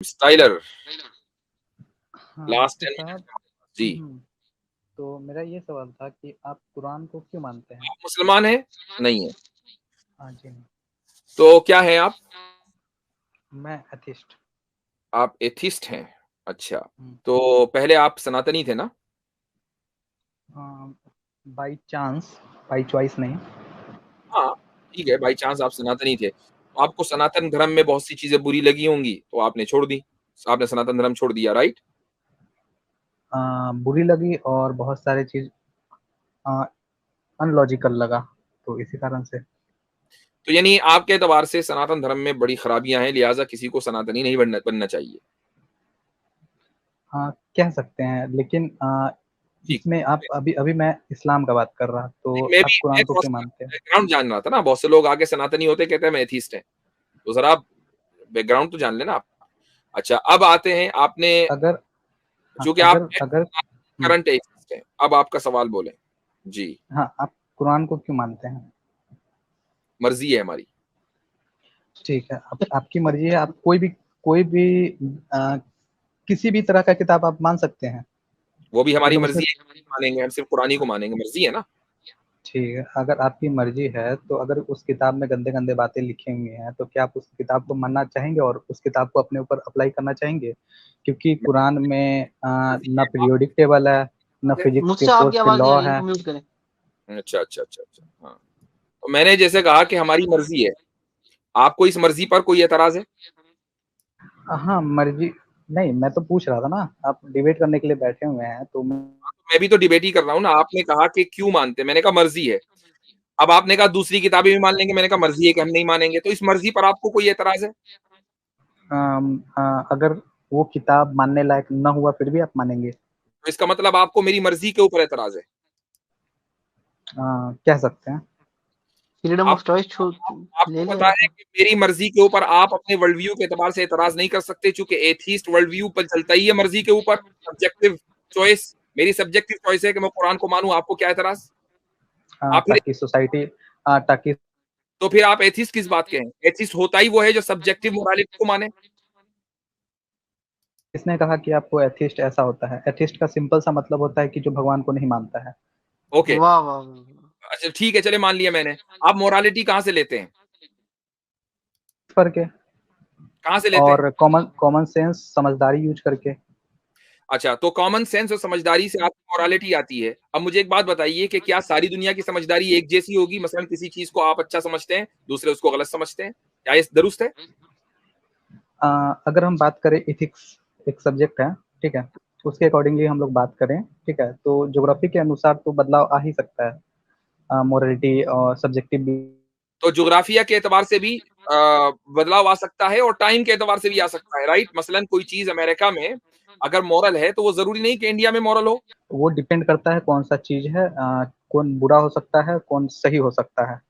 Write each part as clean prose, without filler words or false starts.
Styler, हाँ last मुफ्ती 10 minute साहब। जी। तो मेरा ये सवाल था कि आप कुरान को क्यों मानते हैं? आप मुसलमान हैं? नहीं है। हाँ जी नहीं। तो क्या हैं आप? मैं एथिस्ट। आप एथिस्ट हैं। अच्छा, तो पहले आप सनातनी थे ना? बाई चांस, बाई चॉइस नहीं। हाँ, ठीक है, बाई चांस आप सनातनी थे। तो आपको सनातन धर्म में बहुत सी चीज़ें बुरी लगी होंगी, तो आपने छोड़ दी। आपने सनातन धर्म छोड़ दिया, राइट? बुरी लगी और बहुत सारे चीज अनलॉजिकल लगा, तो इसी कारण से। तो यानी आपके एतबार से सनातन धर्म में बड़ी खराबियाँ हैं, लिहाज़ा किसी को सनातनी नहीं बनना चाहिए। कह सकते हैं, लेकिन ठीक। इसमें आप अभी अभी मैं इस्लाम का बात कर रहा, तो मैं आप भी मैं कुरान को क्यों थोड़ा-सा मानते हैं? बैकग्राउंड जान रहा था ना, बहुत से लोग आके सनातनी होते कहते हैं हम एथिस्ट हैं। तो ज़रा आप बैकग्राउंड तो जान लेना आप। अच्छा, अब आते हैं आपने अगर हाँ, चूँकि आप अगर अगर हम्म, करंट एथिस्ट हैं, अब आपका सवाल बोलें। जी, हाँ, आप कुरान को क्यों मानते हैं? मर्ज़ी है हमारी। ठीक है, आपकी मर्जी है। आप कोई भी आ, किसी भी तरह का किताब आप मान सकते हैं। वो भी हमारी मतलब उसमें मर्ज़ी है, मानेंगे, हम सिर्फ़ कुरान ही को मानेंगे, मर्ज़ी है ना। ठीक है, अगर आपकी मर्जी है तो अगर उस किताब में गंदे गंदे बातें लिखी हुई हैं तो क्या आप उस किताब को मानना चाहेंगे और उस किताब को अपने ऊपर अप्लाई करना चाहेंगे? क्योंकि कुरान में ना पीरियोडिक टेबल है, ना फिजिक्स के मुझसे आपकी कोर्स के आवाज नहीं लॉ आ रही, है। म्यूट करें। अच्छा, अच्छा, अच्छा, अच्छा, हाँ। तो मैंने जैसे कहा कि हमारी मर्ज़ी है, आपको इस मर्ज़ी पर कोई एतराज़ है? हाँ, मर्जी नहीं, मैं तो पूछ रहा था ना, आप डिबेट करने के लिए बैठे हुए हैं तो मैं भी तो डिबेट ही कर रहा हूँ ना, आपने कहा कि क्यों मानते हैं, मैंने कहा मर्ज़ी है। अब आपने कहा दूसरी किताबें भी मान लेंगे, मैंने कहा मर्ज़ी है कि हम नहीं मानेंगे, तो इस मर्ज़ी पर आपको कोई एतराज़ है? अगर वो किताब मानने लायक न हुआ फिर भी आप मानेंगे? तो इसका मतलब आपको मेरी मर्ज़ी के ऊपर एतराज़ है। कह सकते हैं। फ्रीडम आप ऑफ चॉइस ले आपको लिया पता है आपने। कि मेरी मर्ज़ी के ऊपर आप अपने वर्ल्ड व्यू के एतबार से एतराज़ नहीं कर सकते, चूँकि एथिस्ट वर्ल्ड व्यू पर चलता ही है मर्ज़ी के ऊपर, सब्जेक्टिव चॉइस। मेरी सब्जेक्टिव चॉइस है कि मैं कुरान को मानूँ, आपको क्या एतराज़? आप फिर ताकि सोसाइटी ताकि तो फिर आप एथिस्ट किस बात के हैं? एथिस्ट होता ही वो है जो सब्जेक्टिव मोरालिटी को माने। किसने कहा कि आपको एथिस्ट ऐसा होता है? एथिस्ट का सिंपल सा मतलब होता है कि जो भगवान को नहीं मानता है। ओके, वाह वाह वाह। अच्छा ठीक है, चलिए मान लिया मैंने। आप मोरालिटी कहाँ से लेते हैं? करके कहाँ से लेते हैं? और कॉमन कॉमन सेंस समझदारी यूज करके। अच्छा, तो कॉमन सेंस और समझदारी से आपको मोरालिटी आती है। अब मुझे एक बात बताइए कि क्या सारी दुनिया की समझदारी एक जैसी होगी? मसलन किसी चीज़ को आप अच्छा समझते हैं, दूसरे उसको गलत समझते हैं। क्या ये दुरुस्त है? अगर हम बात करें एथिक्स, एक सब्जेक्ट है, ठीक है, उसके अकॉर्डिंगली हम लोग बात करें, ठीक है, तो ज्योग्राफी के अनुसार तो बदलाव आ ही सकता है, मोरालिटी और सब्जेक्टिव भी। तो ज्योग्राफिया के एतबार से भी बदलाव आ सकता है और टाइम के एतबार से भी आ सकता है, राइट? मसलन कोई चीज़ अमेरिका में अगर मॉरल है, तो वो ज़रूरी नहीं कि इंडिया में मॉरल हो। वो डिपेंड करता है कौन सा चीज है, कौन बुरा हो सकता है, कौन सही हो सकता है।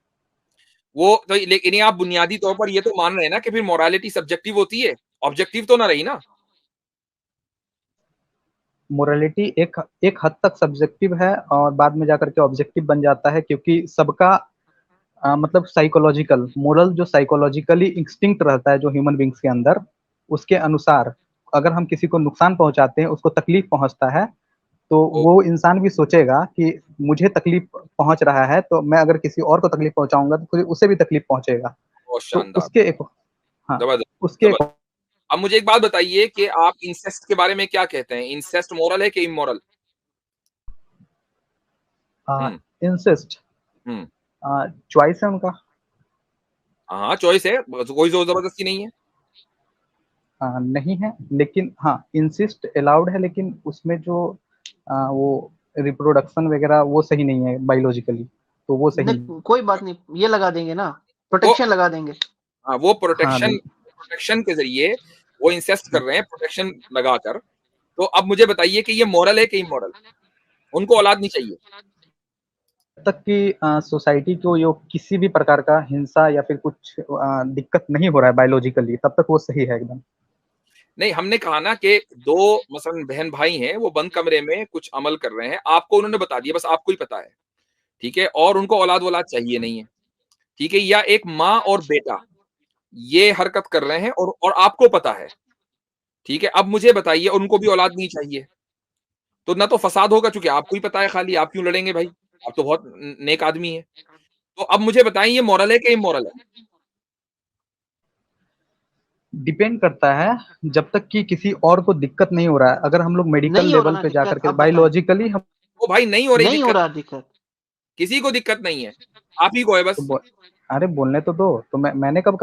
वो तो लेकिन ये आप बुनियादी तौर पर ये तो मान रहे हैं ना कि फिर मोरालिटी सब्जेक्टिव होती है, ऑब्जेक्टिव तो ना रही ना। मोरालिटी एक एक हद तक सब्जेक्टिव है और बाद में जाकर के ऑब्जेक्टिव बन जाता है, क्योंकि सबका मतलब साइकोलॉजिकल मोरल, जो साइकोलॉजिकली इंस्टिंक्ट रहता है जो ह्यूमन बींग्स के अंदर, उसके अनुसार अगर हम किसी को नुकसान पहुंचाते हैं, उसको तकलीफ पहुंचता है, तो ओ, वो इंसान भी सोचेगा कि मुझे तकलीफ पहुंच रहा है, तो मैं अगर किसी और को तकलीफ पहुंचाऊंगा तो फिर उसे भी तकलीफ पहुंचेगा। बहुत तो शानदार, उसके एक हाँ, जबरदस्त, उसके एक जबरदस्त। अब मुझे एक बात बताइए कि आप इंसेस्ट के बारे में क्या कहते हैं? इंसेस्ट मोरल है कि इमोरल? हुँ, इंसिस्ट हुँ। चॉइस है उनका। हाँ, चॉइस है, कोई ज़ोर ज़बरदस्ती नहीं है। नहीं है, लेकिन हाँ, इंसिस्ट अलाउड है, लेकिन उसमें जो वो रिप्रोडक्शन वगैरह वो सही नहीं है बायोलॉजिकली, तो वो सही नहीं। नहीं कोई बात नहीं, ये लगा देंगे ना, वो प्रोटेक्शन लगा देंगे। हाँ, वो हाँ प्रोटेक्शन प्रोटेक्शन के ज़रिए वो इंसेस्ट कर रहे हैं प्रोटेक्शन लगाकर। तो अब मुझे बताइए कि ये मोरल है कि इमोरल? उनको औलाद नहीं चाहिए। तक कि सोसाइटी को यो किसी भी प्रकार का हिंसा या फिर कुछ दिक्कत नहीं हो रहा है बायोलॉजिकली, तब तक वो सही है एकदम। नहीं, हमने कहा ना कि 2 मसलन बहन-भाई हैं, वो बंद कमरे में कुछ अमल कर रहे हैं, आपको उन्होंने बता दिया, बस आपको ही पता है, ठीक है? और उनको औलाद-वौलाद चाहिए नहीं है, ठीक है? या एक माँ और बेटा, ये हरकत कर रहे हैं और आपको पता है, ठीक है, अब मुझे बताइए, उनको भी औलाद नहीं चाहिए, तो ना तो फसाद होगा, चूंकि आपको ही पता है खाली, आप क्यों लड़ेंगे भाई, आप तो बहुत नेक आदमी है। तो अब मुझे बताइए, ये मॉरल है कि इमोरल है? डिपेंड करता है, जब तक कि किसी और को दिक्कत नहीं हो रहा है। अगर हम लोग मेडिकल नहीं हो रहा लेवल ना पे दिक्कत, जाकर के अब बताएं। बायोलॉजिकली हम ओ भाई, नहीं हो रही नहीं हो दिक्कत, रहा दिक्कत। किसी को दिक्कत नहीं है, आप ही को है तो बस। अरे बोलने तो दो। तो मैंने कब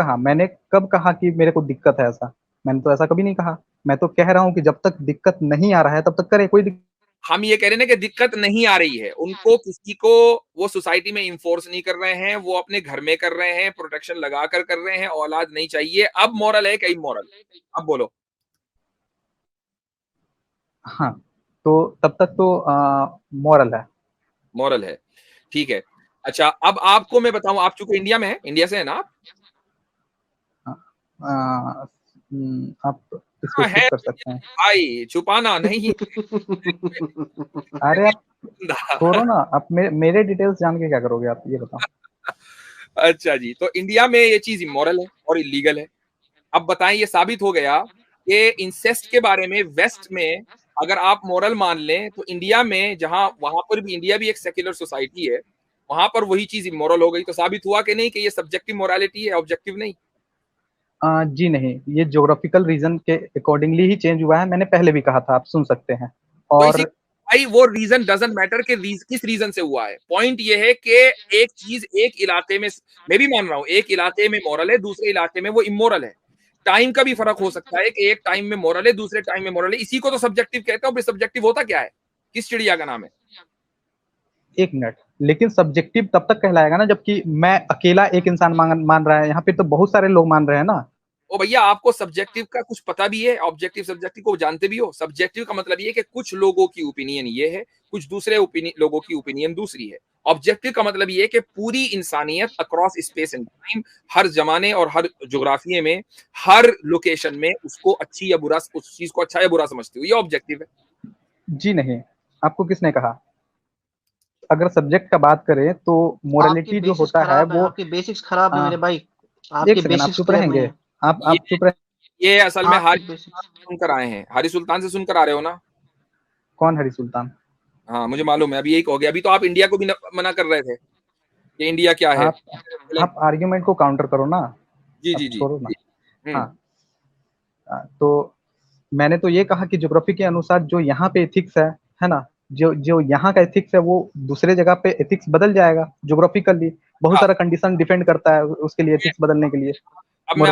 कहा कि मेरे को दिक्कत है? ऐसा मैंने तो ऐसा कभी नहीं कहा। मैं तो कह रहा हूँ कि जब तक दिक्कत नहीं आ रहा है तब तक करे, कोई दिक्कत। हम ये कह रहे हैं ना कि दिक्कत नहीं आ रही है उनको, किसी को वो सोसाइटी में इन्फोर्स नहीं कर रहे हैं, वो अपने घर में कर रहे हैं, प्रोटेक्शन लगा कर रहे हैं, औलाद नहीं चाहिए। अब मॉरल है क्या इमोरल? अब बोलो। हाँ, तो तब तक तो मॉरल है। मॉरल है, ठीक है। अच्छा, अब आपको मैं बताऊं, आप चूंकि इंडिया में है, इंडिया से है ना आप? आप इसको हाँ स्किप है कर सकते हैं। भाई, छुपाना नहीं। अरे आप छोड़ो ना, आप मेरे डिटेल्स जान के क्या करोगे? आप ये बताओ। अच्छा जी, तो इंडिया में ये चीज इमोरल है और इलीगल है। अब बताएं, ये साबित हो गया कि इंसेस्ट के बारे में वेस्ट में अगर आप मोरल मान लें, तो इंडिया में, जहां वहां पर भी, इंडिया भी एक सेक्युलर सोसाइटी है, वहां पर वही चीज इमोरल हो गई। तो साबित हुआ कि नहीं कि ये सब्जेक्टिव मोरालिटी है, ऑब्जेक्टिव नहीं? जी नहीं, ये ज्योग्राफिकल रीजन के अकॉर्डिंगली ही चेंज हुआ है। मैंने पहले भी कहा था, आप सुन सकते हैं। तो इसी, और भाई वो रीजन डजंट मैटर कि किस रीजन से हुआ है। पॉइंट ये है कि एक चीज एक इलाके में, मैं भी मान रहा हूं, एक इलाके में मॉरल है, दूसरे इलाके में वो इमोरल है। टाइम का भी फर्क हो सकता है कि एक टाइम में मॉरल है, दूसरे टाइम में मॉरल है। इसी को तो सब्जेक्टिव कहते हैं। सब्जेक्टिव होता क्या है? किस चिड़िया का नाम है? एक मिनट, लेकिन सब्जेक्टिव तब तक कहलाएगा ना जबकि मैं अकेला एक इंसान मान रहा है। यहाँ पे तो बहुत सारे लोग मान रहे हैं ना। ओ भैया, आपको सब्जेक्टिव का कुछ पता भी है? ऑब्जेक्टिव सब्जेक्टिव को जानते भी हो? सब्जेक्टिव का मतलब ये है कि कुछ लोगों की ओपिनियन ये है, कुछ दूसरे लोगों की ओपिनियन दूसरी है। ऑब्जेक्टिव का मतलब ये है कि पूरी इंसानियत अक्रॉस स्पेस एंड टाइम, हर जमाने और हर जोग्राफिये में, हर लोकेशन में उसको अच्छी या बुरा, उस चीज को अच्छा या बुरा समझती हो, ये ऑब्जेक्टिव है। जी नहीं, आपको किसने कहा? अगर सब्जेक्ट का बात करें तो आपकी मोरालिटी जो बेसिस होता है खराब है, वो आपके बेसिक्स खराब है आ, मेरे भाई। एक आपके सेकंड, आप बेसिक्स चुप क्लियर नहीं रहेंगे? है। ये आप चुप रहे। ये असल में आपके हारी बेसिक्स। सुनकर आए हैं, हारी सुल्तान से सुनकर आ रहे हो ना? कौन हरी सुल्तान? हाँ, मुझे मालूम है, अभी यही कहो गया। अभी तो आप इंडिया को भी मना कर रहे थे कि इंडिया क्या है। आप आप आर्ग्यूमेंट को काउंटर करो ना। जी आप जी जी। छोड़ो ना। हम्म। हाँ, तो मैंने तो ये कहा कि ज्योग्राफी के अनुसार जो यहाँ पे एथिक्स है ना, जो जो यहाँ का एथिक्स है वो दूसरे जगह पे एथिक्स बदल जाएगा ज्योग्राफिकली। बहुत हाँ, सारा कंडीशन डिपेंड करता है उसके लिए, एथिक्स बदलने के लिए। अब मैं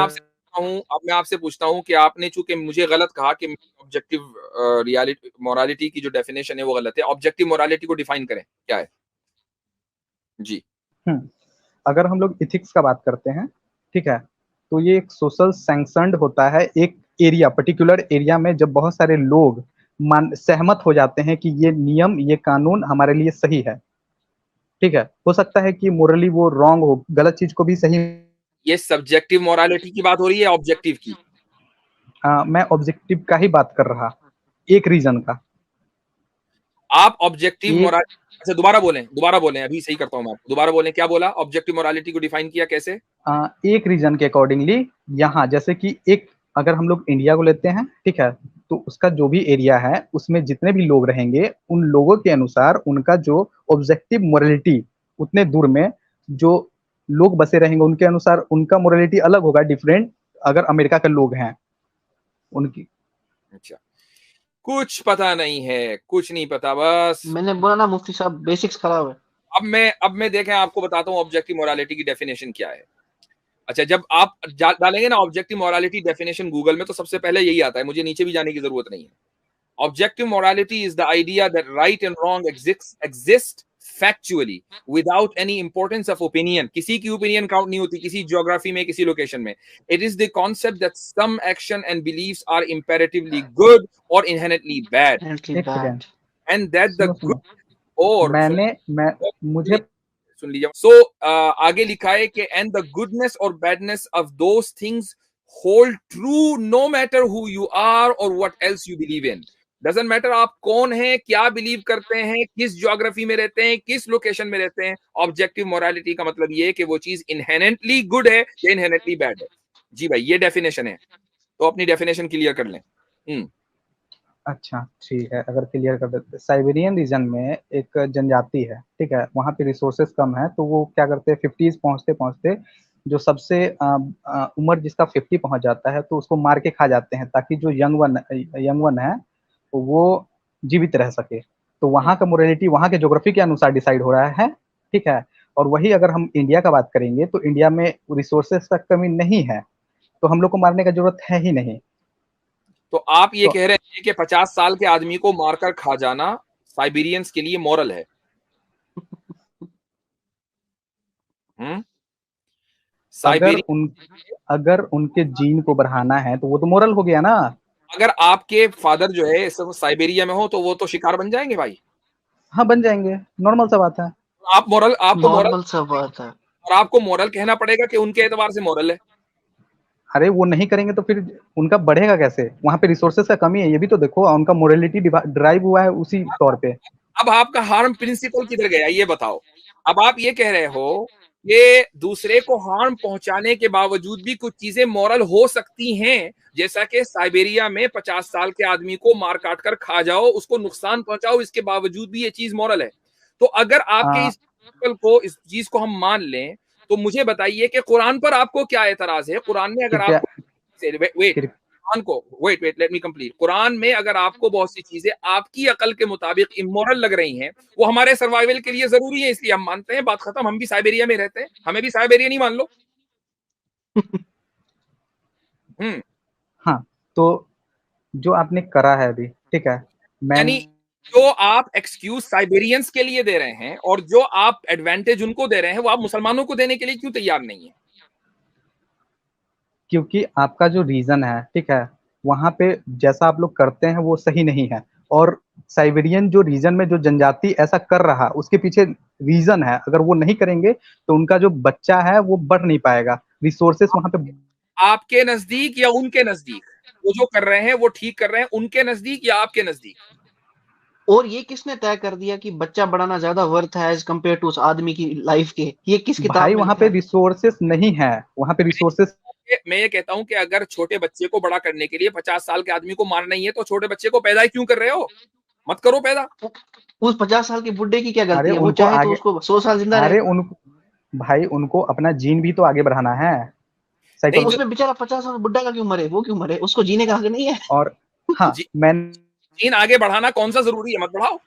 आपसे पूछता हूँ कि आपने चूंकि मुझे गलत कहा कि ऑब्जेक्टिव रियलिटी मोरालिटी की जो डेफिनेशन है वो गलत है। ऑब्जेक्टिव मोरालिटी को डिफाइन करें, क्या है? जी। अगर हम लोग इथिक्स का बात करते हैं, ठीक है, तो ये एक सोशल सैंक्शनड होता है। एक एरिया, पर्टिकुलर एरिया में जब बहुत सारे लोग मान सहमत हो जाते हैं कि ये नियम, ये कानून हमारे लिए सही है, ठीक है। हो सकता है कि मोरली वो रॉन्ग हो, गलत चीज को भी सही। ये सब्जेक्टिव मोरालिटी की बात हो रही है, ऑब्जेक्टिव की? मैं ऑब्जेक्टिव का ही बात कर रहा, एक रीजन का। आप ऑब्जेक्टिव एक मोरालिटी, अच्छा दोबारा बोलें, अभी सही करता हूं मैं आपको। दोबारा बोलें, क्या बोला? ऑब्जेक्टिव मोरालिटी को डिफाइन किया कैसे? एक रीजन के अकॉर्डिंगली, यहाँ जैसे कि एक, अगर हम लोग इंडिया को लेते हैं, ठीक है, तो उसका जो भी एरिया है उसमें जितने भी लोग रहेंगे उन लोगों के अनुसार उनका जो ऑब्जेक्टिव मोरालिटी, उतने दूर में जो लोग बसे रहेंगे उनके अनुसार उनका मोरालिटी अलग होगा, डिफरेंट। अगर अमेरिका के लोग हैं उनकी। अच्छा, कुछ पता नहीं है, कुछ नहीं पता बस। मैंने बोला ना मुफ्ती साहब, बेसिक्स खराब है। अब मैं देखें, आपको बताता हूँ ऑब्जेक्टिव मोरालिटी की डेफिनेशन क्या है। अच्छा, जब आप डालेंगे ना ऑब्जेक्टिव मोरालिटी डेफिनेशन गूगल में, तो सबसे पहले यही आता है, मुझे नीचे भी जाने की जरूरत नहीं है। Objective morality is the idea that right and wrong exist factually without any importance of opinion. किसी की ओपिनियन काउंट नहीं होती, किसी ज्योग्राफी में, किसी लोकेशन में। It is the concept that some action and beliefs are imperatively good और inherently bad, Apparently एक second, bad। And that the सुनो गुड, सुनो। और मैं मुझे सुन लीजिए। आगे लिखा है कि एंड द गुडनेस और badness of those things hold true no matter who you are और what else you believe in. Doesn't matter आप कौन हैं, क्या बिलीव करते हैं, किस ज्योग्राफी में रहते हैं, किस लोकेशन में रहते हैं। ऑब्जेक्टिव मोरालिटी का मतलब ये है कि वो चीज इनहेरेंटली गुड है या इनहेरेंटली बैड है। जी भाई, ये डेफिनेशन है। तो अपनी डेफिनेशन क्लियर कर लें। अच्छा ठीक है, अगर क्लियर कर देते, साइबेरियन रीजन में एक जनजाति है, ठीक है, वहाँ पे रिसोर्सेस कम है, तो वो क्या करते हैं, 50s पहुँचते पहुँचते जो सबसे उम्र जिसका 50 पहुँच जाता है तो उसको मार के खा जाते हैं, ताकि जो यंग वन है तो वो जीवित रह सके। तो वहाँ का मोरालिटी वहाँ के ज्योग्राफी के अनुसार डिसाइड हो रहा है, ठीक है। और वही अगर हम इंडिया का बात करेंगे तो इंडिया में रिसोर्सेस का कमी नहीं है, तो हम लोग को मारने का जरूरत है ही नहीं। तो आप ये तो कह रहे हैं कि 50 साल के आदमी को मारकर खा जाना साइबेरियंस के लिए मॉरल है? अगर साइबेरियन, अगर उनके जीन को बढ़ाना है तो वो तो मोरल हो गया ना। अगर आपके फादर जो है साइबेरिया में हो तो वो तो शिकार बन जाएंगे भाई। हाँ बन जाएंगे, नॉर्मल सा बात है। आप मॉरल, आपको मॉरल, नॉर्मल सा बात है। और आपको मॉरल कहना पड़ेगा कि उनके एतबार से मॉरल है। अरे वो नहीं करेंगे तो फिर उनका बढ़ेगा कैसे? वहाँ पे रिसोर्सेस का कमी है, ये भी तो देखो, उनका मोरालिटी ड्राइव हुआ है उसी तौर पे। अब आपका हार्म प्रिंसिपल किधर गया ये बताओ। अब आप ये कह रहे हो कि दूसरे को हार्म पहुंचाने के बावजूद भी कुछ चीजें मॉरल हो सकती हैं, जैसा कि साइबेरिया में 50 साल के आदमी को मार काट कर खा जाओ, उसको नुकसान पहुंचाओ, इसके बावजूद भी ये चीज मॉरल है। तो अगर आपके इस प्रिंसिपल को, इस चीज को हम मान लें, तो मुझे बताइए कि कुरान पर आपको क्या एतराज है? कुरान में अगर आपको, वेट, कुरान को, wait let me complete, Quran में अगर आपको बहुत सी चीजें आपकी अकल के मुताबिक इमोरल लग रही हैं, वो हमारे सर्वाइवल के लिए जरूरी है, इसलिए हम मानते हैं, बात खत्म। हम भी साइबेरिया में रहते हैं, हमें भी साइबेरिया नहीं मान लो। हाँ, तो जो आपने करा है अभी, ठीक है, यानी जो आप एक्सक्यूज साइबेरियंस के लिए दे रहे हैं और जो आप एडवांटेज उनको दे रहे हैं, वो आप मुसलमानों को देने के लिए क्यों तैयार नहीं है? क्योंकि आपका जो रीजन है, ठीक है, वहां पे जैसा आप लोग करते हैं वो सही नहीं है। और साइबेरियन जो रीजन में जो जनजाति ऐसा कर रहा, उसके पीछे रीजन है, अगर वो नहीं करेंगे तो उनका जो बच्चा है वो बढ़ नहीं पाएगा, रिसोर्सेस वहां पे। आपके नजदीक या उनके नजदीक वो जो कर रहे हैं वो ठीक कर रहे हैं, उनके नजदीक या आपके नजदीक? और ये किसने तय कर दिया कि बच्चा बढ़ाना ज्यादा वर्थ है एज कम्पेयर टू उस आदमी की लाइफ के? ये किस किताब भाई में वहां लिखा पे है? रिसोर्सेस नहीं है, वहां पे रिसोर्सेस। मैं ये कहता हूं कि अगर छोटे बच्चे को बड़ा करने के लिए 50 साल के आदमी को मारना ही है, तो छोटे बच्चे को पैदा ही क्यों कर रहे हो? मत करो पैदा। उस 50 साल के बुड्ढे की क्या अरे गलती है? वो उनको चाहे तो आगे, उसको 100 साल जिंदा अरे रहे। उन भाई उनको अपना जीन भी तो आगे बढ़ाना है, तो नहीं, साइकोलॉजी। उसमें बेचारा 50 साल बुड्ढा का क्यों मरे? वो क्यों मरे? उसको जीने का हक नहीं है? और हाँ जी, मैं, जीन आगे बढ़ाना कौन सा जरूरी है? मत बढ़ाओ।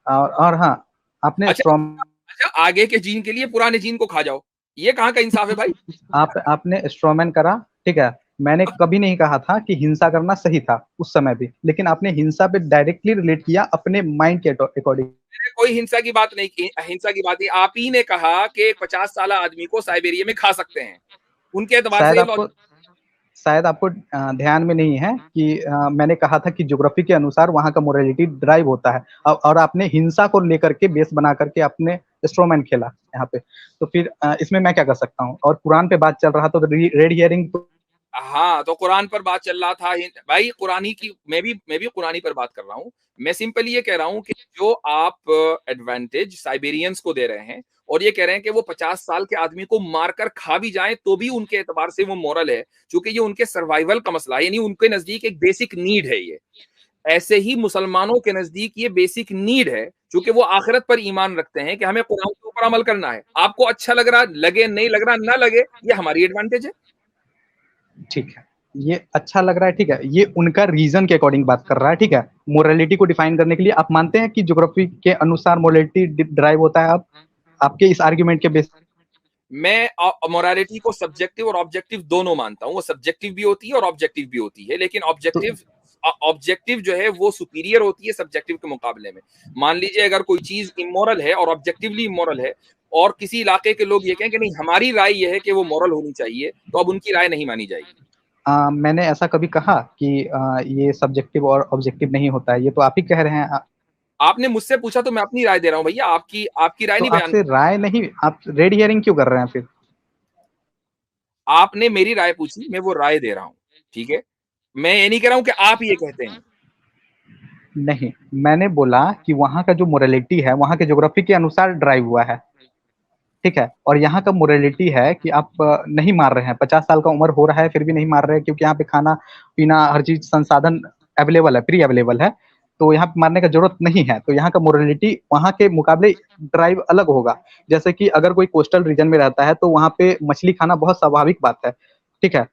और हाँ, आपने अच्छा, स्ट्रॉम, अच्छा, आगे के जीन के लिए पुराने जीन को खा जाओ, ये कहाँ का इंसाफ है भाई? आपने स्ट्रॉमैन करा, ठीक है। मैंने कभी नहीं कहा था कि हिंसा करना सही था उस समय भी, लेकिन आपने हिंसा पे डायरेक्टली रिलेट किया अपने माइंड के अकॉर्डिंग। कोई हिंसा की बात नहीं की, हिंसा की बात नहीं, आप ही ने कहा कि 50 साल आदमी को साइबेरिया में खा सकते हैं, उनके एतबार शायद से आपको शायद आपको ध्यान में नहीं है कि मैंने कहा था कि ज्योग्राफी के अनुसार वहाँ का मोरालिटी ड्राइव होता है, और आपने हिंसा को लेकर के बेस बना करके आपने स्ट्रोमैन खेला यहाँ पे। तो फिर इसमें मैं क्या कर सकता हूँ? और कुरान पे बात चल रहा तो रेड हियरिंग तो। हाँ, तो कुरान पर बात चल रहा था भाई, कुरानी की, मैं भी कुरानी पर बात कर रहा हूँ। मैं सिंपली ये कह रहा हूँ कि जो आप एडवांटेज साइबेरियंस को दे रहे हैं और ये कह रहे हैं कि वो 50 साल के आदमी को मारकर खा भी जाए तो भी उनके एतबार से वो मॉरल है, क्योंकि ये उनके सर्वाइवल का मसला है, यानी उनके नजदीक एक बेसिक नीड है ये। ऐसे ही मुसलमानों के नजदीक ये बेसिक नीड है, क्योंकि वो आखिरत पर ईमान रखते हैं कि हमें कुरान के ऊपर अमल करना है। आपको अच्छा लग रहा लगे, नहीं लग रहा ना लगे, ये हमारी एडवांटेज है। ठीक है, ये अच्छा लग रहा है, ठीक है, ये उनका रीजन के अकॉर्डिंग बात कर रहा है, ठीक है। मोरालिटी को डिफाइन करने के लिए आप मानते हैं कि ज्योग्राफी के अनुसार मोरालिटी ड्राइव होता है? आप आपके इस आर्ग्यूमेंट के बेस। मैं मोरालिटी को सब्जेक्टिव और ऑब्जेक्टिव दोनों मानता हूं, वो सब्जेक्टिव भी होती है और ऑब्जेक्टिव भी होती है, लेकिन तो ऑब्जेक्टिव जो है वो सुपीरियर होती है सब्जेक्टिव के मुकाबले में। मान लीजिए अगर कोई चीज इमोरल है और ऑब्जेक्टिवली इमोरल है, और किसी इलाके के लोग ये कहें कि नहीं हमारी राय ये है कि वो मॉरल होनी चाहिए, तो अब उनकी राय नहीं मानी जाएगी। मैंने ऐसा कभी कहा कि ये सब्जेक्टिव और ऑब्जेक्टिव नहीं होता है? ये तो आप ही कह रहे हैं। आपने मुझसे पूछा तो मैं अपनी राय दे रहा हूं भैया, आपकी आपकी राय तो नहीं बयान। आपसे राय नहीं, आप रेड हियरिंग क्यों कर रहे हैं फिर? आपने मेरी राय पूछी, मैं वो राय दे रहा हूं, ठीक है। मैं ये नहीं कह रहा हूं कि आप ये कहते हैं। नहीं, मैंने बोला कि वहाँ का जो मोरालिटी है वहाँ के ज्योग्राफी के अनुसार ड्राइव हुआ है, ठीक है। और यहाँ का मोरालिटी है कि आप नहीं मार रहे हैं, 50 साल का उम्र हो रहा है फिर भी नहीं मार रहे हैं, क्योंकि यहाँ पे खाना पीना हर चीज संसाधन अवेलेबल है, फ्री अवेलेबल है, तो यहाँ पे मारने का जरूरत नहीं है। तो यहाँ का मोरालिटी वहाँ के मुकाबले ड्राइव अलग होगा। जैसे कि अगर कोई कोस्टल रीजन में रहता है तो वहाँ पे मछली खाना बहुत स्वाभाविक बात है, ठीक है।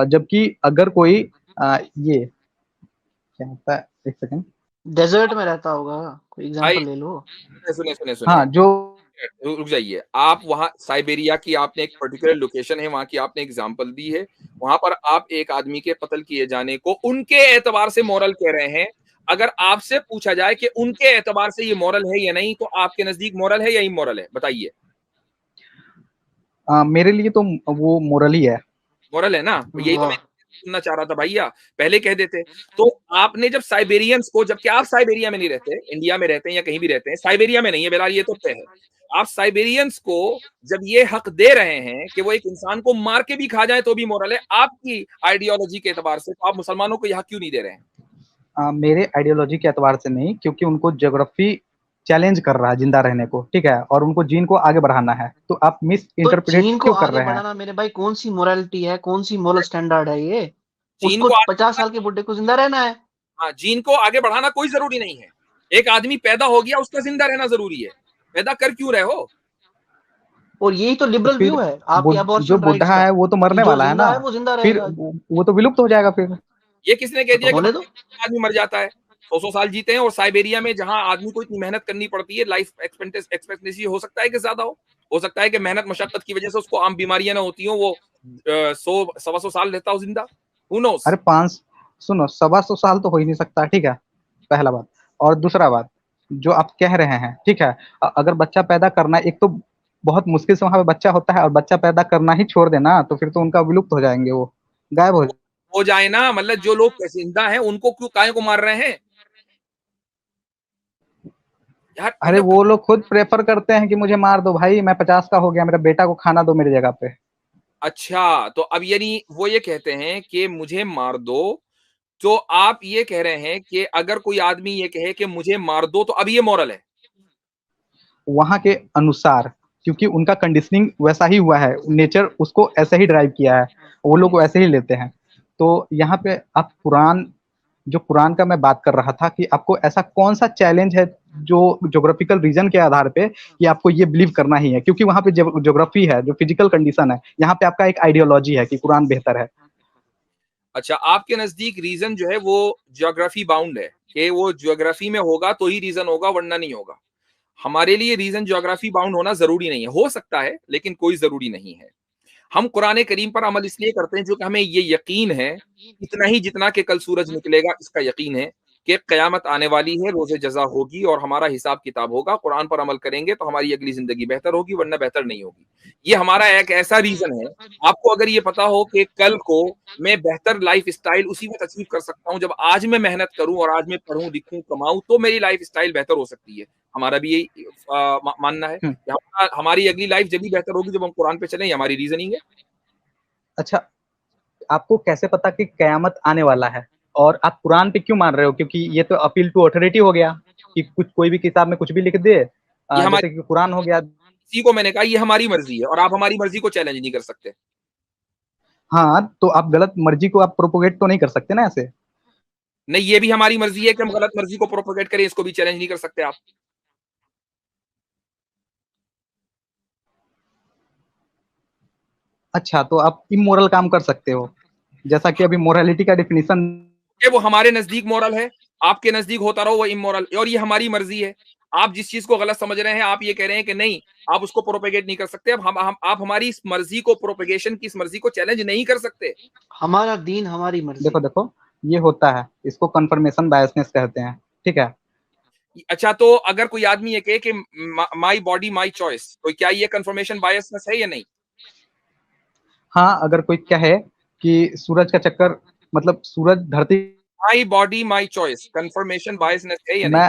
जबकि अगर कोई ये क्या होता है, एक सेकंड, डेजर्ट में रहता होगा, कोई भाई एग्जांपल ले लो। सुने सुने हाँ सुने, जो रुक जाइए। आप वहां साइबेरिया की आपने एक पर्टिकुलर लोकेशन है, वहां की आपने एग्जांपल दी है, वहां पर आप एक आदमी के कत्ल किए जाने को उनके एतबार से मॉरल कह रहे हैं। अगर आपसे पूछा जाए कि उनके एतबार से ये मॉरल है या नहीं, तो आपके नजदीक मॉरल है या इमोरल है, बताइए। मेरे लिए तो वो मोरल ही है। मॉरल है ना, तो यही तो मैं वाह। सुनना चाह रहा था भैया, पहले कह देते। तो आपने जब साइबेरियंस को, जबकि आप साइबेरिया में नहीं रहते, इंडिया में रहते हैं या कहीं भी रहते हैं, साइबेरिया में नहीं है बहरहाल, ये तो तय है। आप साइबेरियंस को जब ये हक दे रहे हैं कि वो एक इंसान को मार के भी खा जाए तो भी मोरल है, आपकी आइडियोलॉजी के एतबार से, तो आप मुसलमानों को यह हक क्यों नहीं दे रहे हैं? मेरे आइडियोलॉजी के एतबार से नहीं, क्योंकि उनको ज्योग्राफी चैलेंज कर रहा है जिंदा रहने को, ठीक है, और उनको जीन को आगे बढ़ाना है। तो आप मिस तो इंटरप्रेट चीन को क्यों कर आगे रहे हैं? बढ़ाना मेरे भाई कौन सी मोरालिटी है, कौन सी मोरल स्टैंडर्ड है ये? चीन उसको को 50 साल के बुढ़े को जिंदा रहना है। हाँ, जीन को आगे बढ़ाना कोई जरूरी नहीं है। एक आदमी पैदा हो गया, उसका जिंदा रहना जरूरी है, पैदा कर क्यों रहे हो? और यही तो तो लिबरल व्यू फिर है आपके जो अबॉर्शन राइट्स बुढ़ा का, है वो तो कि मरने जो वाला है ना, जिंदा है वो जिंदा फिर रहेगा। वो तो विलुप्त हो जाएगा फिर। ये किसने कह तो दिया कि होने दो। आदमी मर जाता है? 100 साल जीते हैं, और साइबेरिया में जहां आदमी को इतनी मेहनत करनी पड़ती है, लाइफ एक्सपेक्टेंसी हो सकता है कि ज्यादा हो सकता है कि मेहनत मशक्कत की वजह से उसको आम बीमारियां ना होती हो, वो 100 125 साल रहता हो जिंदा। Who knows? अरे पांच, सुनो, 125 साल तो हो ही नहीं सकता, ठीक है, पहला बात। और दूसरा बात, जो आप कह रहे हैं, ठीक है, अगर बच्चा पैदा करना, एक तो बहुत मुश्किल से वहां पे बच्चा होता है, और बच्चा पैदा करना ही छोड़ देना, तो फिर तो उनका विलुप्त हो जाएंगे, वो गायब हो हो जाए ना, मतलब जो लोग जिंदा हैं उनको क्यों काय को मार रहे हैं यार, अरे मतलब। वो लोग खुद प्रेफर करते हैं कि मुझे मार दो भाई, मैं 50 का हो गया, मेरे बेटा को खाना दो मेरी जगह पे। अच्छा, तो अब यानी वो ये कहते हैं कि मुझे मार दो, तो आप ये कह रहे हैं कि अगर कोई आदमी ये कहे कि मुझे मार दो, तो अब ये मॉरल है? वहां के अनुसार, क्योंकि उनका कंडीशनिंग वैसा ही हुआ है, नेचर उसको ऐसे ही ड्राइव किया है, वो लोग वैसे ही लेते हैं। तो यहाँ पे आप कुरान, जो कुरान का मैं बात कर रहा था, कि आपको ऐसा कौन सा चैलेंज है जो ज्योग्राफिकल रीजन के आधार पे कि आपको ये बिलीव करना ही है, क्योंकि वहां पे ज्योग्राफी है, जो फिजिकल कंडीशन है, यहाँ पे आपका एक आइडियोलॉजी है कि कुरान बेहतर है। अच्छा, आपके नजदीक रीजन जो है वो ज्योग्राफी बाउंड है, कि वो ज्योग्राफी में होगा तो ही रीजन होगा, वरना नहीं होगा। हमारे लिए रीजन ज्योग्राफी बाउंड होना जरूरी नहीं है, हो सकता है लेकिन कोई जरूरी नहीं है। हम कुरान करीम पर अमल इसलिए करते हैं जो कि हमें ये यकीन है, इतना ही जितना कि कल सूरज निकलेगा इसका यकीन है, कि कयामत आने वाली है, रोजे जजा होगी और हमारा हिसाब किताब होगा। कुरान पर अमल करेंगे तो हमारी अगली जिंदगी बेहतर होगी, वरना बेहतर नहीं होगी। ये हमारा एक ऐसा रीजन है। आपको अगर ये पता हो कि कल को मैं बेहतर लाइफ स्टाइल उसी वक्त अचीव कर सकता हूँ जब आज मैं मेहनत करूं और आज मैं पढ़ूं लिखूं कमाऊं, तो मेरी लाइफ स्टाइल बेहतर हो सकती है। हमारा भी यही मानना है हम्म, कि हमारी अगली लाइफ जब भी बेहतर होगी जब हम कुरान पे चलें, ये हमारी रीजनिंग है। अच्छा, आपको कैसे पता कि कयामत आने वाला है, और आप कुरान पे क्यों मान रहे हो? क्योंकि ये तो अपील टू अथॉरिटी हो गया, कि कुछ कोई भी किताब में कुछ भी लिख दे, ये हमारी, जैसे कि कुरान हो गया। इसी को मैंने कहा ये हमारी मर्जी है, और आप हमारी मर्जी को चैलेंज नहीं कर सकते। हाँ, तो आप गलत मर्जी को आप प्रोपोगेट तो नहीं कर सकते ना ऐसे। नहीं, ये भी हमारी मर्जी है कि हम गलत मर्जी को प्रोपोगेट करें, इसको भी चैलेंज नहीं कर सकते आप। अच्छा, तो आप इमोरल काम कर सकते हो, जैसा कि अभी मोरालिटी का डिफिनीशन। कि वो हमारे नजदीक मॉरल है, आपके नजदीक होता रहो वो इमोरल, और ये हमारी मर्जी है। आप जिस चीज को गलत समझ रहे हैं, आप ये कह रहे हैं कि नहीं, आप उसको प्रोपेगेट नहीं कर सकते। अब आप हमारी इस मर्जी को, प्रोपेगेशन की इस मर्जी को चैलेंज नहीं कर सकते। हमारा दीन हमारी मर्जी। देखो देखो, ये होता है, इसको कंफर्मेशन बायसनेस कहते हैं, ठीक है। अच्छा, तो अगर कोई आदमी ये कहे कि माई बॉडी माई चॉइस, तो क्या ये कंफर्मेशन बायसनेस है या नहीं? हाँ, अगर कोई कहे कि सूरज का चक्कर, मतलब सूरज धरती, my body my choice, confirmation biasness है या नहीं?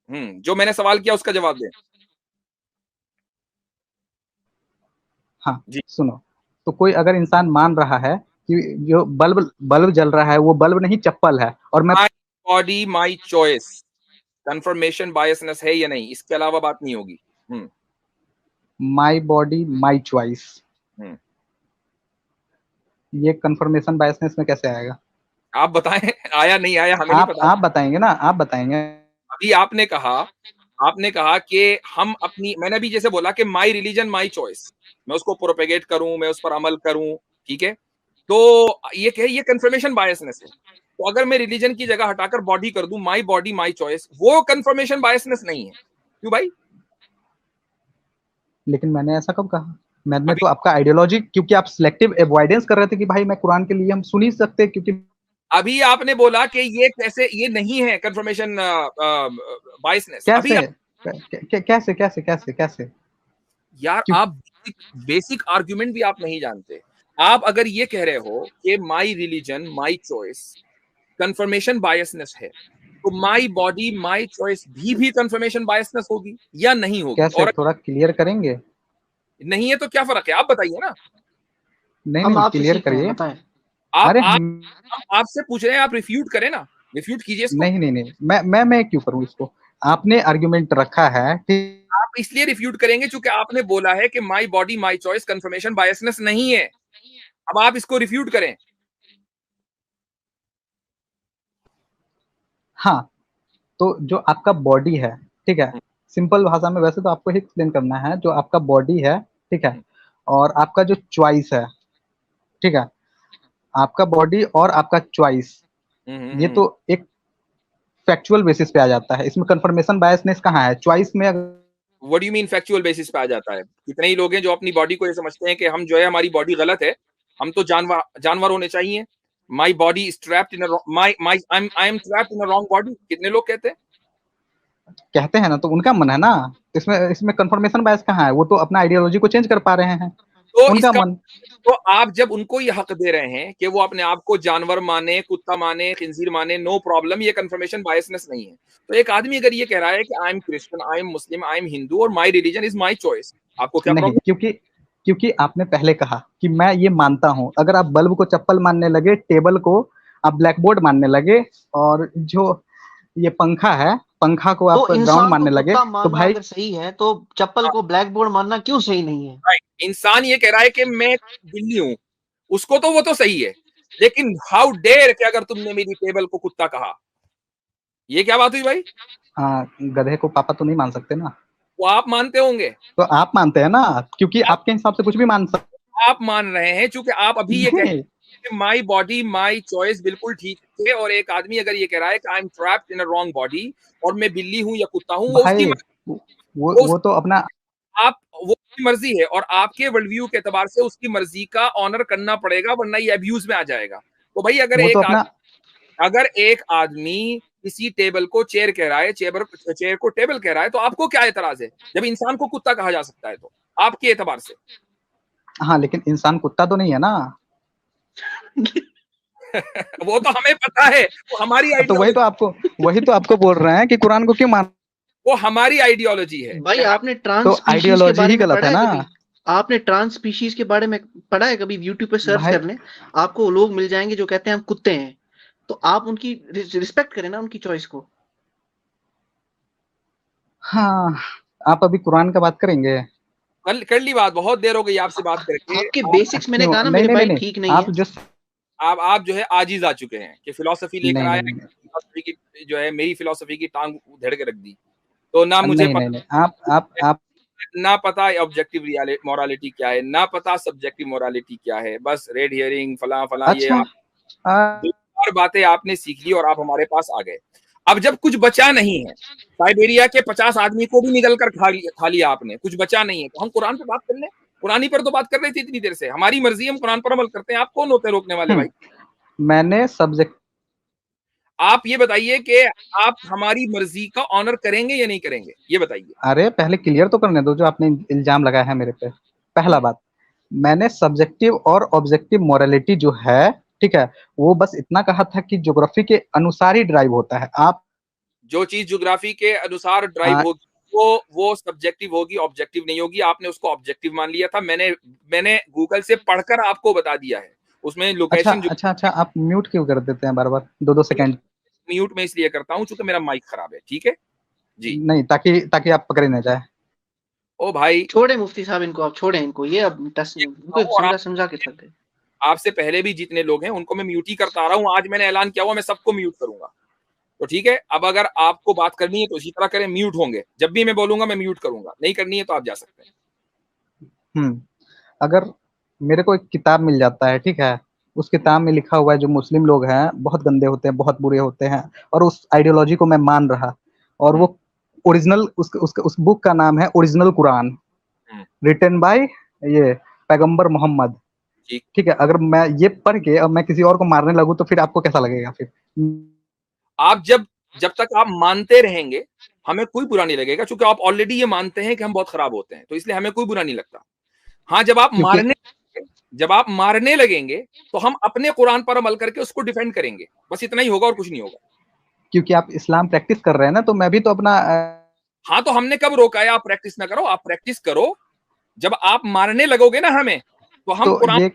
मैं, जो मैंने सवाल किया उसका जवाब दें। हाँ जी। सुनो, तो कोई अगर इंसान मान रहा है कि जो बल्ब बल्ब जल रहा है वो बल्ब नहीं चप्पल है, और मैं, my body my choice, confirmation biasness है या नहीं, इसके अलावा बात नहीं होगी। हम्म। माई बॉडी माई चॉइस, हम्म। ये कंफर्मेशन बायसनेस में कैसे आएगा? आप बताएं, आया नहीं आया हमें नहीं पता। आप बताएंगे ना, आप बताएंगे। अभी आपने कहा कि हम अपनी, मैंने अभी जैसे बोला कि माई रिलीजन माई चॉइस, मैं उसको प्रोपेगेट करूं, मैं उस पर अमल करूं, ठीक है। तो ये कंफर्मेशन बायसनेस है। तो अगर मैं रिलीजन की जगह हटाकर बॉडी कर दूं, माई बॉडी माई चॉइस, वो कंफर्मेशन बायसनेस नहीं है। क्यों भाई? लेकिन मैंने ऐसा कब कहा? मैंने अभी तो आपका आइडियोलॉजी, क्योंकि आप सिलेक्टिव अवॉइडेंस कर रहे थे कि भाई मैं कुरान के लिए हम सुन ही सकते, क्योंकि अभी आपने बोला कि ये कैसे, ये नहीं है कंफर्मेशन बायसनेस। अभी कैसे कैसे कैसे कैसे कैसे? यार क्यों? आप बेसिक आर्ग्यूमेंट भी आप नहीं जानते। आप अगर ये कह रहे हो कि my religion my choice confirmation biasness है, तो माई बॉडी माई चॉइस भी कंफर्मेशन बायसनेस होगी या नहीं होगी? कैसे, और थोड़ा क्लियर करेंगे? नहीं है तो क्या फर्क है? आप बताइए ना। नहीं हम नहीं, आपसे क्लियर सीख रहे हैं, करिए। बताएं। आप अरे हम आपसे पूछ रहे हैं, आप रिफ्यूट करें ना, रिफ्यूट कीजिए इसको। नहीं नहीं नहीं, मैं क्यों करूं इसको? आपने आर्गुमेंट रखा है, ठीक। आप इसलिए रिफ्यूट करेंगे क्योंकि आपने बोला है कि my body my choice confirmation biasness नहीं है। अब आप इसको रिफ्यूट करें। हाँ, तो जो आपका बॉडी है, ठीक है, सिंपल भाषा में वैसे तो आपको ही एक्सप्लेन करना है, जो आपका बॉडी है, ठीक है, और आपका जो चॉइस है, ठीक है, आपका बॉडी और आपका चॉइस, ये तो एक फैक्चुअल बेसिस पे आ जाता है। इसमें कंफर्मेशन बायसनेस कहाँ है? चॉइस में what do you mean factual basis पे आ जाता है? कितने ही लोग हैं जो अपनी बॉडी को ये समझते हैं कि हम जो है, हमारी बॉडी गलत है, हम तो जानवर होने चाहिए। My body is trapped in my my I am trapped in a wrong body, कितने लोग कहते हैं। कहते हैं ना, तो उनका मन है ना। इसमें इसमें कंफर्मेशन बायस कहाँ है? वो तो अपना आइडियोलॉजी को चेंज कर पा रहे हैं, तो उनका इसका, मन। तो आप जब उनको ये हक दे रहे हैं कि वो अपने आप को जानवर माने, कुत्ता माने, खिंजीर माने, नो प्रॉब्लम, ये कंफर्मेशन बायसनेस नहीं है। तो एक आदमी अगर ये कह रहा है कि I am Christian, I am Muslim, I am Hindu और my religion is my choice, आपको क्या नहीं, प्रॉब्लम? क्योंकि क्योंकि आपने पहले कहा कि मैं ये मानता हूं। अगर आप बल्ब को चप्पल मानने लगे, टेबल को आप ब्लैक बोर्ड मानने लगे, और जो ये पंखा है, पंखा को आप तो ग्राउंड इंसान को मानने लगे, कुत्ता तो मानना भाई अगर सही है, तो चप्पल को ब्लैक बोर्ड मानना क्यों सही नहीं है? इंसान ये कह रहा है कि मैं बिल्ली हूं, उसको तो वो तो सही है, लेकिन हाउ डेयर कि अगर तुमने मेरी टेबल को कुत्ता कहा, ये क्या बात हुई भाई? हाँ, गधे को पापा तो नहीं मान सकते ना। वो आप मानते होंगे। तो आप मानते हैं ना, क्योंकि आप, आपके हिसाब से कुछ भी मान सकते आप मान रहे हैं क्योंकि आप अभी ये कह रहे हैं। हैं कि माई बॉडी माई चॉइस बिल्कुल ठीक है, और एक आदमी अगर ये कह रहा है कि I M trapped in a wrong body और मैं बिल्ली हूं या कुत्ता हूं, वो उसकी भाई मर्जी, वो वो तो अपना। आप, वो उसकी मर्जी है, और आपके वर्ल्ड व्यू के एतबार से उसकी मर्जी का ऑनर करना पड़ेगा, वरना ये अब्यूज में आ जाएगा। तो भाई वो तो अपना। अगर एक आदमी किसी टेबल को चेयर कह रहा है, चेयर को टेबल कह रहा है, तो आपको क्या एतराज है? जब इंसान को कुत्ता कहा जा सकता है तो आपके एतबार से। हाँ, लेकिन इंसान कुत्ता तो नहीं है ना। वो तो हमें पता है, वो हमारी तो आइडियोलॉजी, वही तो आपको बोल रहे हैं कि कुरान को क्यों मान। वो हमारी आइडियोलॉजी है भाई, कि आपने ट्रांस तो स्पीशीज के आइडियोलॉजी बारे ही में गलत पढ़ा है है ना। कभी? आपने ट्रांस स्पीशीज के बारे में पढ़ा है कभी? यूट्यूब पे सर्च भाई कर लें, आपको लोग मिल जाएंगे जो कहते हैं हम कुत्ते हैं। तो आप उनकी रिस्पेक्ट करें ना, उनकी चॉइस को। हाँ, आप अभी कुरान का बात करेंगे? कल कर ली बात, बहुत देर हो गई आपसे बात करके। आपके आप बेसिक्स, मैंने क्यों? कहा ना नहीं मेरे नहीं नहीं भाई, नहीं, ठीक नहीं आप है। जो आप जो है आजिज आ चुके हैं कि फिलोसफी लेकर नहीं आया, नहीं नहीं फिलोसफी की जो है, मेरी फिलोसफी की टांग उधेड़ के रख दी। तो ना मुझे नहीं नहीं नहीं, पता, आप ना पता ऑब्जेक्टिव मोरालिटी क्या है, ना पता सब्जेक्टिव मोरालिटी क्या है, बस रेड हियरिंग फला फला, ये अच्छा। आप दो चार बातें आपने सीख ली और आप हमारे पास आ गए। अब जब कुछ बचा नहीं है, साइबेरिया के 50 आदमी को भी निगल कर खा लिया आपने, कुछ बचा नहीं है, तो हम कुरान पे बात कर लें। कुरानी पर तो बात कर रही थी इतनी देर से, हमारी मर्जी, हम कुरान पर अमल करते हैं, आप कौन होते हैं रोकने वाले भाई? मैंने सब्जेक्ट। आप ये बताइए कि आप हमारी मर्जी का ऑनर करेंगे या नहीं करेंगे, ये बताइए। अरे पहले क्लियर तो करने दो, जो आपने इल्जाम लगाया है मेरे पे। पहला बात, मैंने सब्जेक्टिव और ऑब्जेक्टिव मोरालिटी जो है, ठीक है, वो बस इतना कहा था कि ज्योग्राफी के अनुसार ही ड्राइव होता है। आप जो चीज ज्योग्राफी के अनुसार ड्राइव आ, होगी वो सब्जेक्टिव होगी, ऑब्जेक्टिव नहीं होगी। आपने उसको ऑब्जेक्टिव मान लिया था, मैंने गूगल से पढ़कर आपको बता दिया है, उसमें अच्छा लोकेशन जो। अच्छा अच्छा, आप म्यूट क्यों कर देते हैं बार बार, 2-2 सेकंड? म्यूट में इसलिए करता हूं क्योंकि मेरा माइक खराब है, ठीक है जी। नहीं, ताकि ताकि आप पकड़े ना जाए। ओ भाई, छोड़े मुफ्ती साहब, इनको आप छोड़े, इनको ये अब ये इनको और समझा समझा के थक गए। आपसे पहले भी जितने लोग हैं उनको मैं म्यूट ही करता आ रहा हूँ। आज मैंने ऐलान किया हुआ मैं सबको म्यूट करूंगा। तो ठीक है, अब अगर आपको बात करनी है तो इसी तरह करें, म्यूट होंगे। जब भी मैं बोलूंगा मैं म्यूट करूंगा, नहीं करनी है तो आप जा सकते हैं। अगर मेरे को एक किताब मिल जाता है, ठीक है, उस किताब में लिखा हुआ है जो मुस्लिम लोग हैं बहुत गंदे होते हैं, बहुत बुरे होते हैं, और उस आइडियोलॉजी को मैं मान रहा, और वो ओरिजिनल उस बुक का नाम है ओरिजिनल कुरान, रिटन बाय ये पैगंबर मोहम्मद, ठीक है, अगर मैं ये पढ़ के अब मैं किसी और को मारने लगूं तो फिर आपको कैसा लगेगा? फिर आप जब तक आप मानते रहेंगे हमें कोई बुरा नहीं लगेगा, क्योंकि आप ऑलरेडी ये मानते हैं कि हम बहुत खराब होते हैं, तो इसलिए हमें कोई बुरा नहीं लगता। हाँ, जब आप मारने लगेंगे तो हम अपने कुरान पर अमल करके उसको डिफेंड करेंगे, बस इतना ही होगा और कुछ नहीं होगा। क्योंकि आप इस्लाम प्रैक्टिस कर रहे हैं ना, तो मैं भी तो अपना हाँ, तो हमने कब रोका है आप प्रैक्टिस ना करो? आप प्रैक्टिस करो। जब आप मारने लगोगे ना हमें, तो हम कुरान,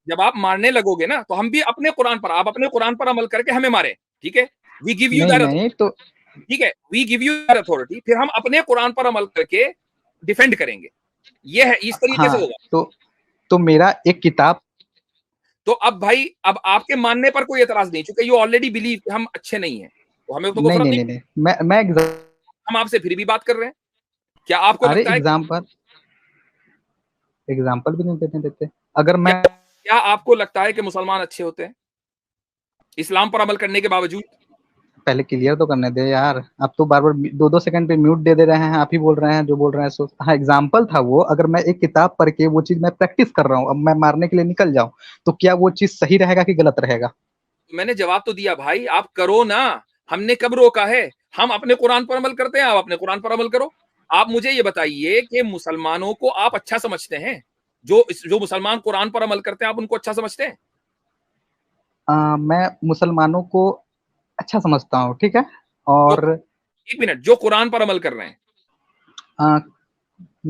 जब आप मारने लगोगे ना तो हम भी अपने कुरान पर, आप अपने कुरान पर अमल करके हमें मारे, ठीक है, we give you that authority, तो ठीक है, we give you that authority, फिर हम अपने कुरान पर अमल करके डिफेंड करेंगे। ये है, इस तरीके से होगा। तो मेरा एक किताब, तो अब भाई, अब आपके मानने पर कोई एतराज नहीं, क्योंकि यू ऑलरेडी बिलीव कि हम अच्छे नहीं है, तो हमें तो कोई फर्क नहीं। मैं हम आपसे फिर भी बात कर रहे हैं। क्या आपको लगता है एग्जाम्पल भी नहीं देते? अगर मैं, क्या आपको लगता है कि मुसलमान अच्छे होते हैं इस्लाम पर अमल करने के बावजूद? पहले क्लियर तो करने दे यार, आप तो बार बार 2-2 सेकंड पे म्यूट दे रहे हैं, आप ही बोल रहे हैं जो बोल रहे हैं। सो हाँ, एग्जाम्पल था वो। अगर मैं एक किताब पढ़ के वो चीज मैं प्रैक्टिस कर रहा हूँ, अब मैं मारने के लिए निकल जाऊं, तो क्या वो चीज सही रहेगा कि गलत रहेगा? मैंने जवाब तो दिया भाई, आप करो ना। हमने कब रोका है? हम अपने कुरान पर अमल करते हैं, आप अपने कुरान पर अमल करो। आप मुझे ये बताइए कि मुसलमानों को आप अच्छा समझते हैं? जो मुसलमान कुरान पर अमल करते हैं आप उनको अच्छा समझते हैं? मैं मुसलमानों को अच्छा समझता हूँ, ठीक है, और एक मिनट, जो कुरान पर अमल कर रहे हैं,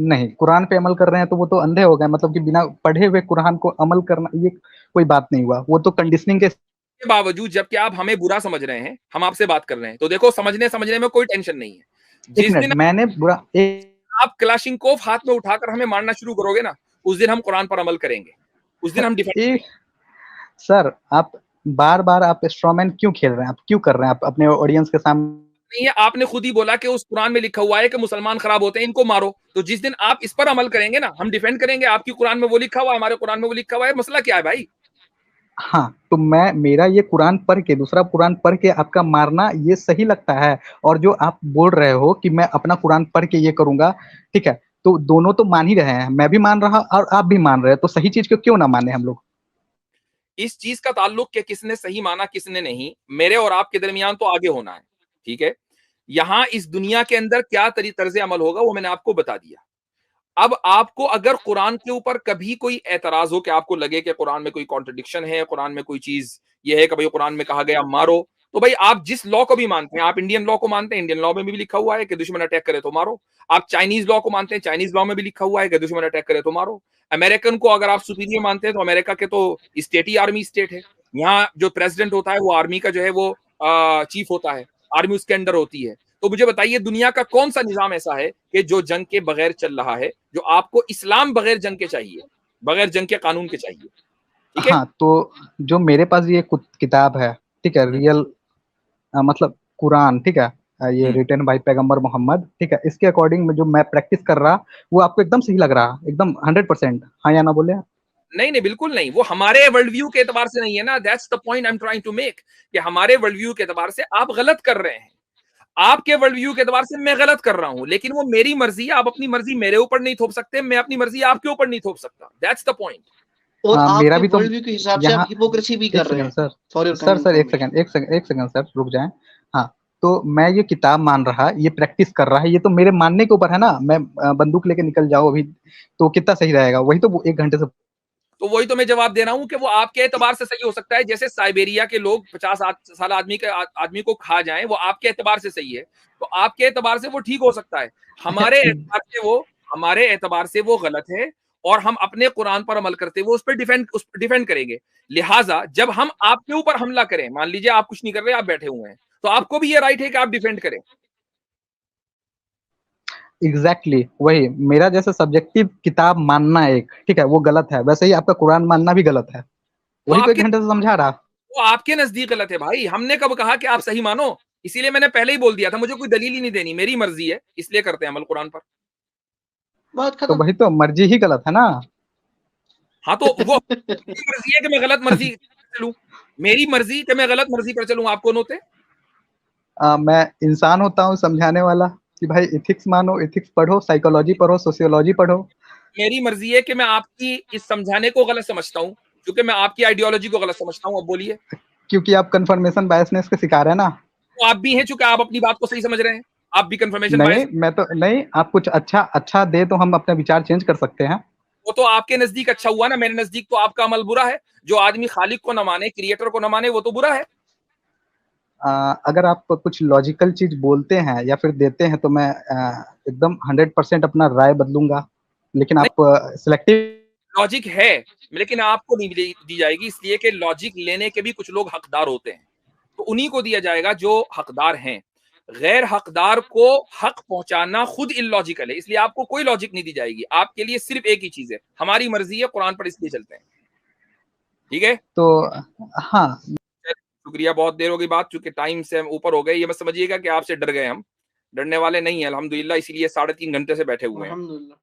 नहीं, कुरान पे अमल कर रहे हैं तो वो तो अंधे हो गए, मतलब कि बिना पढ़े हुए कुरान को अमल करना ये कोई बात नहीं हुआ, वो तो कंडीशनिंग के बावजूद, जबकि आप हमें बुरा समझ रहे हैं, हम आपसे बात कर रहे हैं, तो देखो समझने में कोई टेंशन नहीं है। जिस दिन मैंने बुरा आप क्लाशिंकोव हाथ में उठाकर हमें मारना शुरू करोगे ना, उस दिन हम कुरान पर अमल करेंगे, उस दिन हम डिफेंड। सर, आप बार-बार आप स्ट्रॉमैन क्यों खेल रहे हैं? आप क्यों कर रहे हैं? आप अपने ऑडियंस के सामने नहीं है, आपने खुद ही बोला कि उस कुरान में लिखा हुआ है कि मुसलमान खराब होते हैं, इनको मारो। तो जिस दिन आप इस पर अमल करेंगे ना, हम डिफेंड करेंगे। आपकी कुरान में वो लिखा हुआ है, हमारे कुरान में वो लिखा हुआ है, मसला क्या है भाई? हाँ, तो मेरा ये कुरान पढ़ के, दूसरा कुरान पढ़ के आपका मारना ये सही लगता है? और जो आप बोल रहे हो कि मैं अपना कुरान पढ़ के ये करूंगा, ठीक है, तो दोनों तो मान ही रहे हैं, मैं भी मान रहा और आप भी मान रहे हैं, तो सही चीज को क्यों ना माने हम लोग? इस चीज का ताल्लुक कि किसने सही माना किसने नहीं, मेरे और आपके दरमियान तो आगे होना है, ठीक है। यहां इस दुनिया के अंदर क्या तर्ज अमल होगा वो मैंने आपको बता दिया। अब आपको अगर कुरान के ऊपर कभी कोई एतराज हो कि आपको लगे कि कुरान में कोई कॉन्ट्रडिक्शन है, कुरान में कोई चीज ये है कि भाई कुरान में कहा गया मारो, तो भाई आप जिस लॉ को भी मानते हैं, आप इंडियन लॉ को मानते हैं, इंडियन लॉ में भी लिखा हुआ है कि दुश्मन अटैक करे तो मारो। आप चाइनीज लॉ को मानते हैं, चाइनीज लॉ में भी लिखा हुआ है कि दुश्मन अटैक करे तो मारो। अमेरिकन को अगर आप सुपीरियर मानते हैं तो अमेरिका के तो स्टेट ही आर्मी स्टेट है। यहाँ जो प्रेसिडेंट होता है वो आर्मी का जो है वो चीफ होता है, आर्मी उसके अंडर होती है। तो मुझे बताइए दुनिया का कौन सा निजाम ऐसा है कि जो जंग के बगैर चल रहा है, जो आपको इस्लाम बगैर जंग के चाहिए, बगैर जंग के कानून के चाहिए, ठीक है? हाँ, तो जो मेरे पास ये किताब है, ठीक है, रियल मतलब कुरान, ठीक है, ये रिटन बाय पैगंबर मोहम्मद, ठीक है, इसके अकॉर्डिंग में जो मैं प्रैक्टिस कर रहा वो आपको एकदम सही लग रहा, एकदम 100%? हाँ या ना बोले? नहीं नहीं, बिल्कुल नहीं। वो हमारे वर्ल्ड व्यू के एतबार से नहीं है ना। That's the point I am trying to make, कि हमारे वर्ल्ड व्यू के एतबार से आप गलत कर रहे हैं, आपके वर्ल्ड व्यू के एतबार से मैं गलत कर रहा हूं, लेकिन वो मेरी मर्जी है। आप अपनी मर्जी मेरे ऊपर नहीं थोप सकते, मैं अपनी मर्जी आपके ऊपर नहीं थोप सकता। That's the point. और मेरा भी तो वर्ल्ड व्यू के हिसाब से आप हिपोक्रेसी भी कर रहे हैं। सर एक सेकंड सर, रुक जाएं। हाँ, तो मैं ये किताब मान रहा, ये प्रैक्टिस कर रहा है, ये तो मेरे मानने के ऊपर है ना। मैं बंदूक लेके निकल जाऊं अभी तो कितना सही रहेगा? वही तो 1 घंटे से, तो वही तो मैं जवाब दे रहा हूं कि वो आपके एतबार से सही हो सकता है। जैसे साइबेरिया के लोग 50 साल आदमी को खा जाएं, वो आपके एतबार से सही है, तो आपके एतबार से वो ठीक हो सकता है। हमारे एतबार से वो गलत है, और हम अपने कुरान पर अमल करते हुए उस पर डिफेंड करेंगे। लिहाजा जब हम आपके ऊपर हमला करें, मान लीजिए आप कुछ नहीं कर रहे, आप बैठे हुए हैं, तो आपको भी ये राइट है कि आप डिफेंड करें। एग्जैक्टली वही मेरा जैसे सब्जेक्टिव किताब मानना एक ठीक है वो गलत है, वैसे ही आपका कुरान मानना भी गलत है। वो वही तो एक आपके घंटे से समझा रहा। वो आपके नजदीक गलत है भाई। हमने कब कहा कि आप सही मानो? इसीलिए मैंने पहले ही बोल दिया था, मुझे कोई दलील ही नहीं देनी, मेरी मर्जी है, इसलिए करते हैं अमल कुरान पर। बात तो खत्म। वही तो मर्जी ही गलत है ना। हाँ तो वो मेरी मर्जी है कि मैं गलत मर्जी पर चलूं, मेरी मर्जी कि मैं गलत मर्जी पर चलूं, आप कौन होते हैं? मैं इंसान होता हूँ समझाने वाला कि भाई इथिक्स मानो, इथिक्स पढ़ो, साइकोलॉजी पढ़ो, सोशियोलॉजी पढ़ो। मेरी मर्जी है कि मैं आपकी इस समझाने को गलत समझता हूं, क्योंकि मैं आपकी आइडियोलॉजी को गलत समझता हूं। अब बोलिए। क्योंकि आप कन्फर्मेशन बायसनेस के शिकार है ना। तो आप भी हैं, चूंकि आप अपनी बात को सही समझ रहे हैं, आप भी कंफर्मेशन नहीं बायस। मैं तो नहीं, आप कुछ अच्छा अच्छा दे तो हम अपने विचार चेंज कर सकते हैं। वो तो आपके नजदीक अच्छा हुआ ना, मेरे नजदीक तो आपका अमल बुरा है। जो आदमी खालिक को न माने, क्रिएटर को न माने, वो तो बुरा है। अगर आप कुछ लॉजिकल चीज बोलते हैं या फिर देते हैं तो मैं एकदम 100% अपना राय बदलूंगा, लेकिन नहीं, आप सिलेक्टिव। लॉजिक है, लेकिन आपको नहीं दी जाएगी, इसलिए कि लॉजिक लेने के भी कुछ लोग हकदार होते हैं, तो उन्हीं को दिया जाएगा जो हकदार हैं। गैर हकदार को हक पहुंचाना खुद इलॉजिकल है, इसलिए आपको कोई लॉजिक नहीं दी जाएगी। आपके लिए सिर्फ एक ही चीज है, हमारी मर्जी है, कुरान पर इसलिए चलते हैं। ठीक है, तो हाँ। शुक्रिया, बहुत देर हो गई बात, चूंकि टाइम से हम ऊपर हो गए। ये मत समझिएगा कि आपसे डर गए, हम डरने वाले नहीं है अल्हम्दुलिल्लाह, इसीलिए 3.5 घंटे से बैठे हुए हैं। अल्हम्दुलिल्लाह।